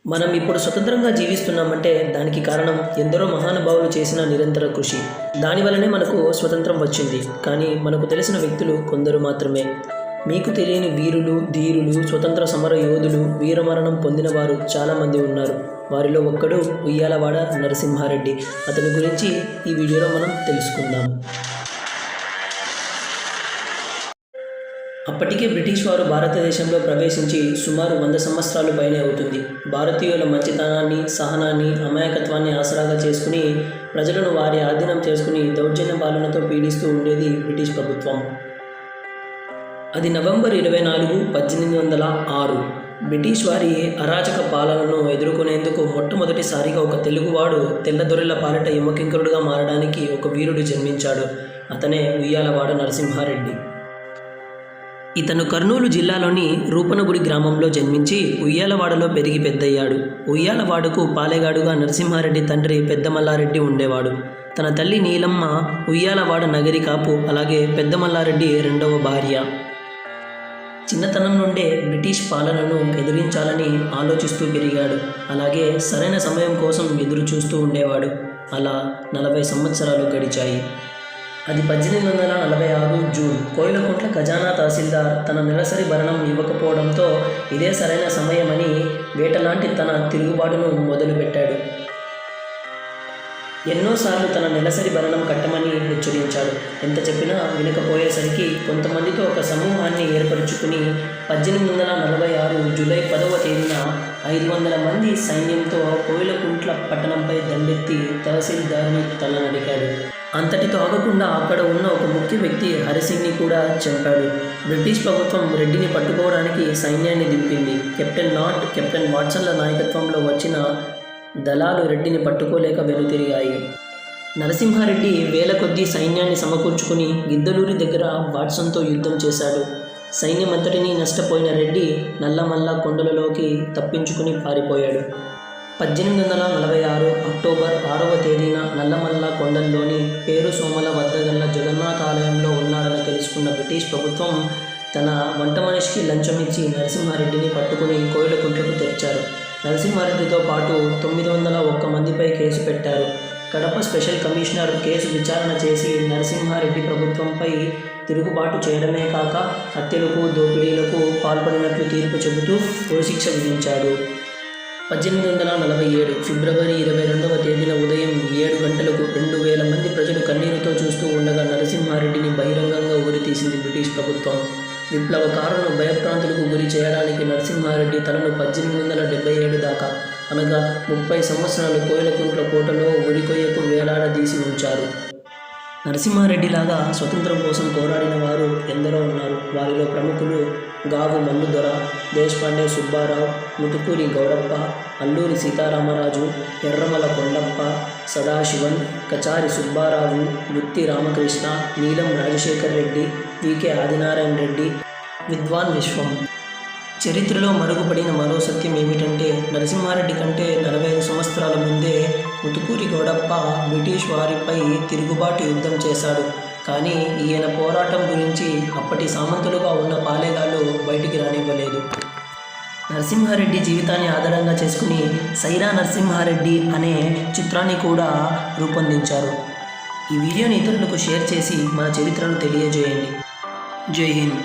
మనం ఇప్పుడు స్వతంత్రంగా జీవిస్తున్నామంటే దానికి కారణం ఎందరో మహానుభావులు చేసిన నిరంతర కృషి. దానివల్లనే మనకు స్వతంత్రం వచ్చింది. కానీ మనకు తెలిసిన వ్యక్తులు కొందరు మాత్రమే. మీకు తెలియని వీరులు, ధీరులు, స్వతంత్ర సమర యోధులు, వీరమరణం పొందిన వారు చాలామంది ఉన్నారు. వారిలో ఒక్కడు ఉయ్యాలవాడ నరసింహారెడ్డి. అతని గురించి ఈ వీడియోలో మనం తెలుసుకుందాం. అప్పటికే బ్రిటిష్ వారు భారతదేశంలో ప్రవేశించి సుమారు 100 సంవత్సరాలు పైనే అవుతుంది. భారతీయుల మంచితనాన్ని, సహనాన్ని, అమాయకత్వాన్ని ఆసరాగా చేసుకుని ప్రజలను వారి ఆధీనం చేసుకుని దౌర్జన్య పాలనతో పీడిస్తూ ఉండేది బ్రిటిష్ ప్రభుత్వం. అది నవంబర్ 24, 1806. బ్రిటిష్ వారి అరాచక పాలనను ఎదుర్కొనేందుకు మొట్టమొదటిసారిగా ఒక తెలుగువాడు తెల్లదొరల పాలిట యమకింకరుడుగా మారడానికి ఒక వీరుడు జన్మించాడు. అతనే ఉయ్యాలవాడ నరసింహారెడ్డి. ఇతను కర్నూలు జిల్లాలోని రూపనగుడి గ్రామంలో జన్మించి ఉయ్యాలవాడలో పెరిగి పెద్దయ్యాడు. ఉయ్యాలవాడకు పాలెగాడుగా నరసింహారెడ్డి తండ్రి పెద్దమల్లారెడ్డి ఉండేవాడు. తన తల్లి నీలమ్మ ఉయ్యాలవాడ నగరి కాపు, అలాగే పెద్దమల్లారెడ్డి రెండవ భార్య. చిన్నతనం నుండే బ్రిటిష్ పాలనను ఎదిరించాలని ఆలోచిస్తూ పెరిగాడు. అలాగే సరైన సమయం కోసం ఎదురు చూస్తూ ఉండేవాడు. అలా 40 సంవత్సరాలు గడిచాయి. అది 1846 జూన్. కోయిలకుంట్ల ఖజానా తహసీల్దార్ తన నెలసరి భరణం ఇవ్వకపోవడంతో ఇదే సరైన సమయమని వేటలాంటి తన తిరుగుబాటును మొదలుపెట్టాడు. ఎన్నోసార్లు తన నెలసరి భరణం కట్టమని హెచ్చరించాడు. ఎంత చెప్పినా వినకపోయేసరికి కొంతమందితో ఒక సమూహాన్ని ఏర్పరచుకుని 1846 జూలై 10వ తేదీన 500 మంది సైన్యంతో కోయిలకుంట్ల పట్టణంపై దండెత్తి తహసీల్దార్ని తల నరికాడు. అంతటితో ఆగకుండా అక్కడ ఉన్న ఒక ముఖ్య వ్యక్తి హరిసింగ్ని కూడా చంపాడు. బ్రిటిష్ ప్రభుత్వం రెడ్డిని పట్టుకోవడానికి సైన్యాన్ని దింపింది. కెప్టెన్ నాట్, కెప్టెన్ వాట్సన్ల నాయకత్వంలో వచ్చిన దళాలు రెడ్డిని పట్టుకోలేక వెనుతిరిగాయి. నరసింహారెడ్డి వేల కొద్దీ సైన్యాన్ని సమకూర్చుకుని గిద్దలూరి దగ్గర వాట్సన్తో యుద్ధం చేశాడు. సైన్యమంతటినీ నష్టపోయిన రెడ్డి నల్లమల్ల కొండలలోకి తప్పించుకుని పారిపోయాడు. 1846 అక్టోబర్ 6వ తేదీన నల్లమల్ల కొండల్లోని పేరు సోమల వద్ద గల జగన్నాథ ఆలయంలో ఉన్నాడని తెలుసుకున్న బ్రిటిష్ ప్రభుత్వం తన వంట మనిషికి లంచం ఇచ్చి నరసింహారెడ్డిని పట్టుకుని కోయిలకుంట్లకు తెచ్చారు. నరసింహారెడ్డితో పాటు 901 మందిపై కేసు పెట్టారు. కడప స్పెషల్ కమిషనర్ కేసు విచారణ చేసి నరసింహారెడ్డి ప్రభుత్వంపై తిరుగుబాటు చేయడమే కాక హత్యలకు, దోపిడీలకు పాల్పడినట్లు తీర్పు చెబుతూ ఉరిశిక్ష విధించాడు. 1847 ఫిబ్రవరి 22వ తేదీన ఉదయం 7 గంటలకు 2000 మంది ప్రజలు కన్నీరుతో చూస్తూ ఉండగా నరసింహారెడ్డిని బహిరంగంగా ఉరితీసింది బ్రిటిష్ ప్రభుత్వం. విప్లవకారులను భయభ్రాంతులకు గురి చేయడానికి నరసింహారెడ్డి తనను 1877 దాకా, అనగా 30 సంవత్సరాలు కోయిలకుంట్ల కోటలో ఉరికొయ్యకు వేలాడదీసి ఉంచారు. నరసింహారెడ్డిలాగా స్వతంత్రం కోసం పోరాడిన వారు ఎందరో ఉన్నారు. వారిలో ప్రముఖులు గావు మల్లుదొర, దేశపాండే సుబ్బారావు, ముతుకూరి గౌడప్ప, అల్లూరి సీతారామరాజు, ఎర్రమల కొండప్ప, సదాశివన్, కచారి సుబ్బారావు, గుత్తి రామకృష్ణ, నీలం రాజశేఖర్ రెడ్డి, వికే ఆదినారాయణ రెడ్డి, విద్వాన్ విశ్వం. చరిత్రలో మరుగుపడిన మరో సత్యం ఏమిటంటే నరసింహారెడ్డి కంటే 45 సంవత్సరాల ముందే ముతుకూరి గౌడప్ప బ్రిటిష్ వారిపై తిరుగుబాటు యుద్ధం చేశాడు. కానీ ఈయన పోరాటం గురించి అప్పటి సామంతులుగా ఉన్న పాలెగాళ్ళు బయటికి రానివ్వలేదు. నరసింహారెడ్డి జీవితాన్ని ఆధారంగా చేసుకుని సైరా నరసింహారెడ్డి అనే చిత్రాన్ని కూడా రూపొందించారు. ఈ వీడియోని ఇతరులకు షేర్ చేసి మన చరిత్రను తెలియజేయండి. జై హింద్.